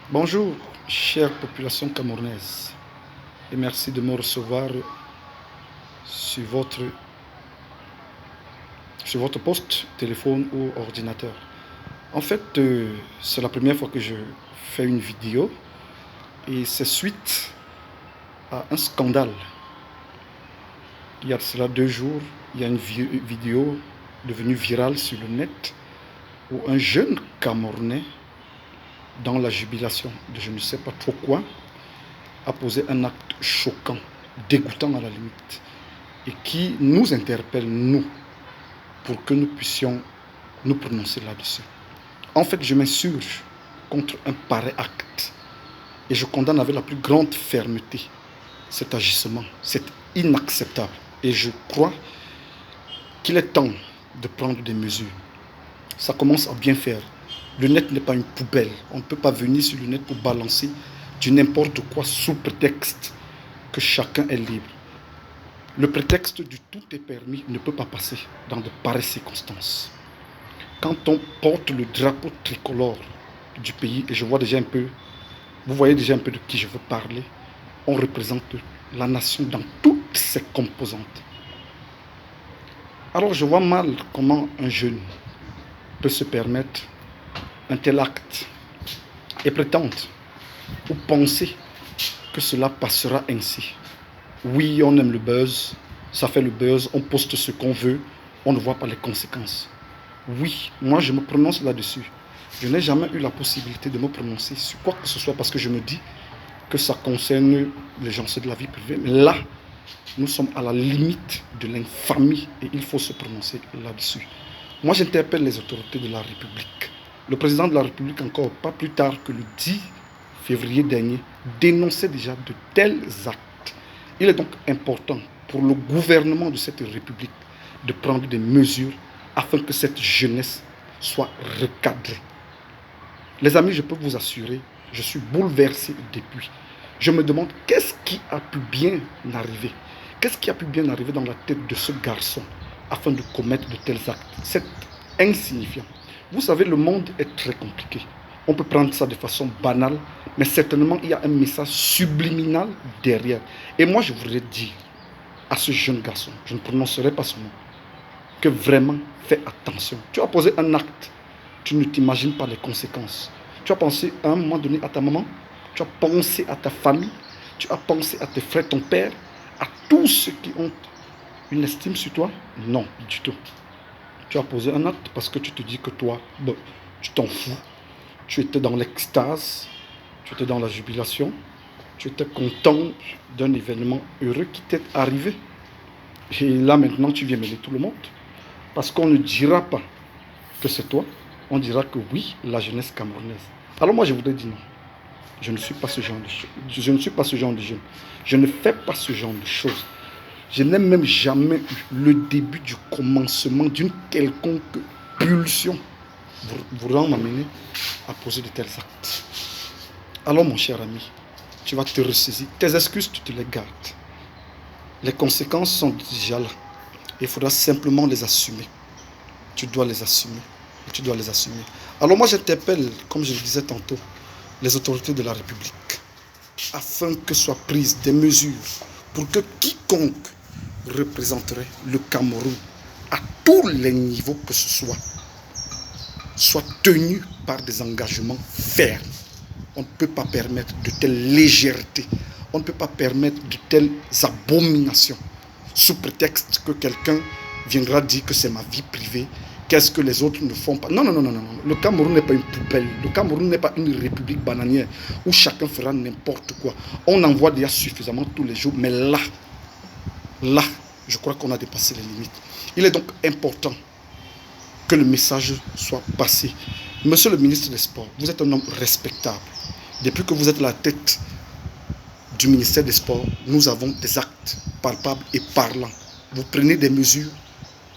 Bonjour, chère population camerounaise, et merci de me recevoir sur votre, sur votre poste, téléphone ou ordinateur. En fait, c'est la première fois que je fais une vidéo et c'est suite à un scandale. Il y a de cela 2 jours, il y a une vidéo devenue virale sur le net où un jeune Camerounais, dans la jubilation de je ne sais pas trop quoi, a posé un acte choquant, dégoûtant à la limite, et qui nous interpelle, nous, pour que nous puissions nous prononcer là-dessus. En fait, je m'insurge contre un pareil acte et je condamne avec la plus grande fermeté cet agissement. C'est inacceptable et je crois qu'il est temps de prendre des mesures. Ça commence à bien faire. Le net n'est pas une poubelle. On ne peut pas venir sur le net pour balancer du n'importe quoi sous prétexte que chacun est libre. Le prétexte du tout est permis ne peut pas passer dans de pareilles circonstances. Quand on porte le drapeau tricolore du pays, et je vois déjà un peu, vous voyez déjà un peu de qui je veux parler, on représente la nation dans toutes ses composantes. Alors je vois mal comment un jeune peut se permettre un tel acte et prétendre ou penser que cela passera ainsi. Oui, on aime le buzz, ça fait le buzz, on poste ce qu'on veut, on ne voit pas les conséquences. Oui, moi je me prononce là-dessus. Je n'ai jamais eu la possibilité de me prononcer sur quoi que ce soit parce que je me dis que ça concerne les gens de la vie privée. Mais là, nous sommes à la limite de l'infamie et il faut se prononcer là-dessus. Moi, j'interpelle les autorités de la République. Le président de la République, encore pas plus tard que le 10 février dernier, dénonçait déjà de tels actes. Il est donc important pour le gouvernement de cette République de prendre des mesures afin que cette jeunesse soit recadrée. Les amis, je peux vous assurer, je suis bouleversé depuis. Je me demande qu'est-ce qui a pu bien arriver. Qu'est-ce qui a pu bien arriver dans la tête de ce garçon afin de commettre de tels actes. C'est insignifiant. Vous savez, le monde est très compliqué. On peut prendre ça de façon banale, mais certainement il y a un message subliminal derrière. Et moi, je voudrais dire à ce jeune garçon, je ne prononcerai pas son nom, que vraiment, fais attention. Tu as posé un acte, tu ne t'imagines pas les conséquences. Tu as pensé à un moment donné à ta maman, tu as pensé à ta famille, tu as pensé à tes frères, ton père, à tous ceux qui ont une estime sur toi. Non, du tout. Tu as posé un acte parce que tu te dis que toi, bon, tu t'en fous. Tu étais dans l'extase, tu étais dans la jubilation, tu étais content d'un événement heureux qui t'est arrivé. Et là maintenant, tu viens mêler tout le monde. Parce qu'on ne dira pas que c'est toi, on dira que oui, la jeunesse camerounaise. Alors moi, je voudrais dire non. Je ne suis pas ce genre de choses. Je ne suis pas ce genre de jeune. Je ne fais pas ce genre de choses. Je n'ai même jamais eu le début du commencement d'une quelconque pulsion voulant m'amener à poser de tels actes. Alors mon cher ami, tu vas te ressaisir. Tes excuses, tu te les gardes. Les conséquences sont déjà là. Il faudra simplement les assumer. Tu dois les assumer. Et tu dois les assumer. Alors moi j'interpelle, comme je le disais tantôt, les autorités de la République afin que soient prises des mesures pour que quiconque représenterait le Cameroun à tous les niveaux que ce soit tenu par des engagements fermes. On ne peut pas permettre de telles légèretés. On ne peut pas permettre de telles abominations sous prétexte que quelqu'un viendra dire que c'est ma vie privée. Qu'est-ce que les autres ne font pas? Non, non, non, non, non. Le Cameroun n'est pas une poubelle. Le Cameroun n'est pas une république bananière où chacun fera n'importe quoi. On en voit déjà suffisamment tous les jours. Mais là, je crois qu'on a dépassé les limites. Il est donc important que le message soit passé. Monsieur le ministre des Sports, vous êtes un homme respectable. Depuis que vous êtes à la tête du ministère des Sports, nous avons des actes palpables et parlants. Vous prenez des mesures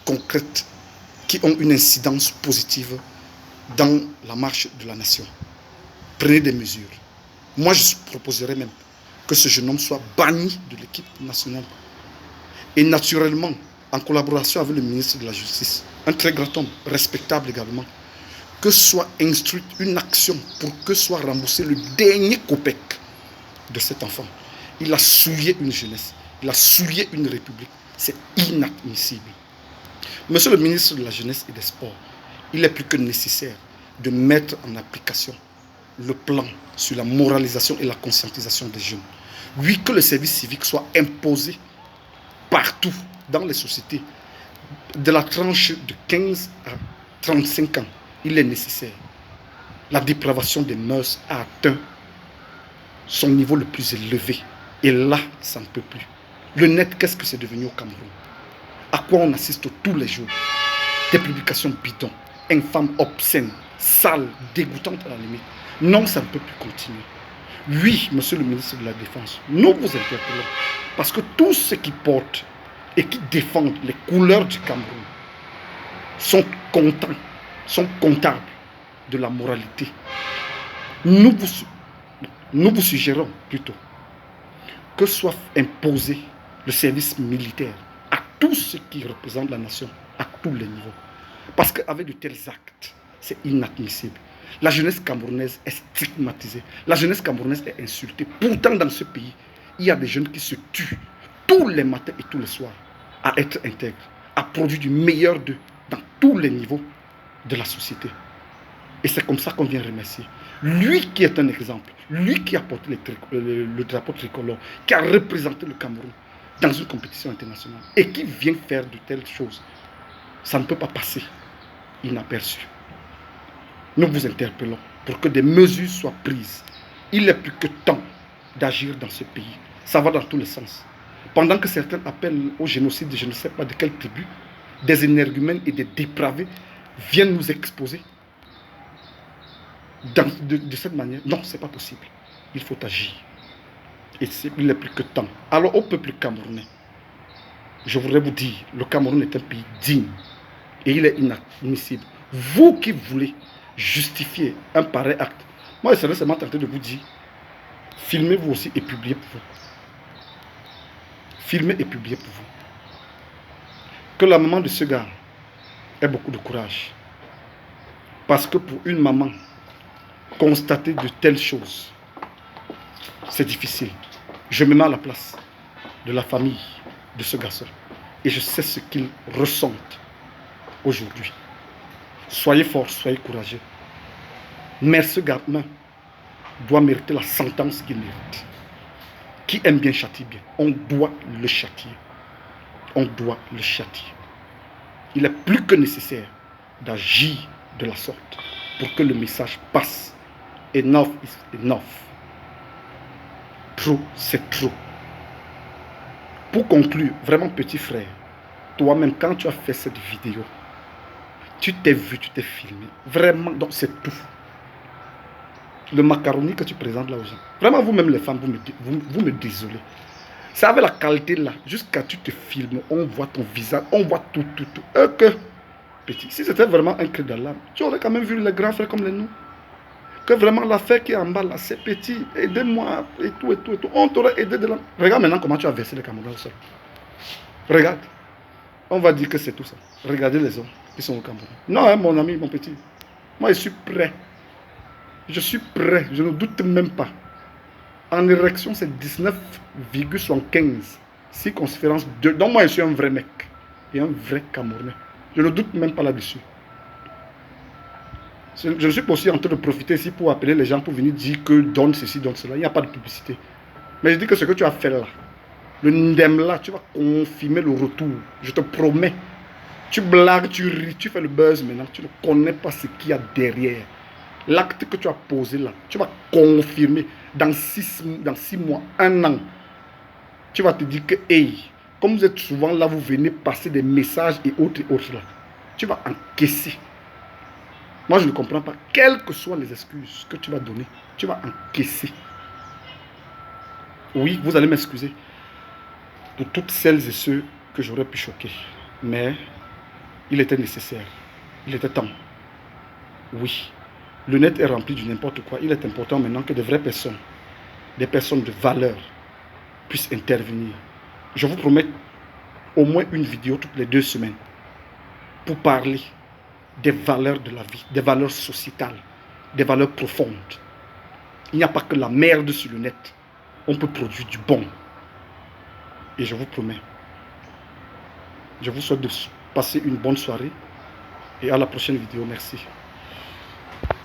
concrètes qui ont une incidence positive dans la marche de la nation. Prenez des mesures. Moi, je proposerais même que ce jeune homme soit banni de l'équipe nationale. Et naturellement, en collaboration avec le ministre de la Justice, un très grand homme, respectable également, que soit instruite une action pour que soit remboursé le dernier copec de cet enfant. Il a souillé une jeunesse, il a souillé une république. C'est inadmissible. Monsieur le ministre de la Jeunesse et des Sports, il est plus que nécessaire de mettre en application le plan sur la moralisation et la conscientisation des jeunes. Oui, que le service civique soit imposé partout dans les sociétés de la tranche de 15 à 35 ans. Il est nécessaire. La dépravation des mœurs a atteint son niveau le plus élevé. Et là, ça ne peut plus. Le net, qu'est-ce que c'est devenu au Cameroun? À quoi on assiste tous les jours? Des publications bidons, infâmes, obscènes, sales, dégoûtantes à la limite. Non, ça ne peut plus continuer. Oui, monsieur le ministre de la Défense, nous vous interpellons. Parce que tous ceux qui portent et qui défendent les couleurs du Cameroun sont contents, sont comptables de la moralité. Nous vous suggérons plutôt que soit imposé le service militaire à tous ceux qui représentent la nation, à tous les niveaux. Parce qu'avec de tels actes, c'est inadmissible. La jeunesse camerounaise est stigmatisée. La jeunesse camerounaise est insultée. Pourtant, dans ce pays, il y a des jeunes qui se tuent tous les matins et tous les soirs à être intègres, à produire du meilleur d'eux dans tous les niveaux de la société. Et c'est comme ça qu'on vient remercier. Lui qui est un exemple, lui qui a porté le drapeau tricolore, qui a représenté le Cameroun dans une compétition internationale et qui vient faire de telles choses, ça ne peut pas passer inaperçu. Nous vous interpellons pour que des mesures soient prises. Il est plus que temps d'agir dans ce pays. Ça va dans tous les sens. Pendant que certains appellent au génocide de je ne sais pas de quelle tribu, des énergumènes et des dépravés viennent nous exposer de cette manière. Non, ce n'est pas possible. Il faut agir. Et il n'est plus que temps. Alors au peuple camerounais, je voudrais vous dire, le Cameroun est un pays digne et il est inadmissible. Vous qui voulez justifier un pareil acte, moi je serais seulement tenté de vous dire, filmez-vous aussi et publiez pour vous. Filmez et publiez pour vous. Que la maman de ce gars ait beaucoup de courage. Parce que pour une maman, constater de telles choses, c'est difficile. Je me mets à la place de la famille de ce garçon. Et je sais ce qu'ils ressentent aujourd'hui. Soyez forts, soyez courageux. Mais ce gamin doit mériter la sentence qu'il mérite. Qui aime bien châtie bien. On doit le châtier. On doit le châtier. Il est plus que nécessaire d'agir de la sorte pour que le message passe. Enough is enough. Trop, c'est trop. Pour conclure, vraiment petit frère, toi-même quand tu as fait cette vidéo, tu t'es vu, tu t'es filmé. Vraiment, donc c'est tout. Le macaroni que tu présentes là aux gens. Vraiment, vous-même les femmes, vous me désolez. C'est avec la qualité là, jusqu'à tu te filmes, on voit ton visage, on voit tout. Que, petit, si c'était vraiment un cri d'alarme, tu aurais quand même vu les grands frères comme les nous. Que vraiment l'affaire qui est en bas là, c'est petit, aidez-moi, et tout. On t'aurait aidé de là. Regarde maintenant comment tu as versé les Camerounais au sol. Regarde. On va dire que c'est tout ça. Regardez les hommes qui sont au Cameroun. Non, hein, mon ami, mon petit. Moi, je suis prêt. Je suis prêt. Je ne doute même pas. En érection, c'est 19,75. Circonférence 2. Donc, moi, je suis un vrai mec. Et un vrai Camerounais. Je ne doute même pas là-dessus. Je ne suis pas aussi en train de profiter ici pour appeler les gens pour venir dire que donne ceci, donne cela. Il n'y a pas de publicité. Mais je dis que ce que tu as fait là, le ndem là, tu vas confirmer le retour. Je te promets. Tu blagues, tu ris, tu fais le buzz maintenant. Tu ne connais pas ce qu'il y a derrière. L'acte que tu as posé là, tu vas confirmer dans 6 mois, 1 an. Tu vas te dire que, hey, comme vous êtes souvent là, vous venez passer des messages et autres là. Tu vas encaisser. Moi, je ne comprends pas. Quelles que soient les excuses que tu vas donner, tu vas encaisser. Oui, vous allez m'excuser pour toutes celles et ceux que j'aurais pu choquer. Mais il était nécessaire. Il était temps. Oui. Le net est rempli de n'importe quoi. Il est important maintenant que de vraies personnes, des personnes de valeur, puissent intervenir. Je vous promets au moins une vidéo toutes les 2 semaines pour parler des valeurs de la vie, des valeurs sociétales, des valeurs profondes. Il n'y a pas que la merde sur le net. On peut produire du bon. Et je vous promets, je vous souhaite de passer une bonne soirée et à la prochaine vidéo. Merci.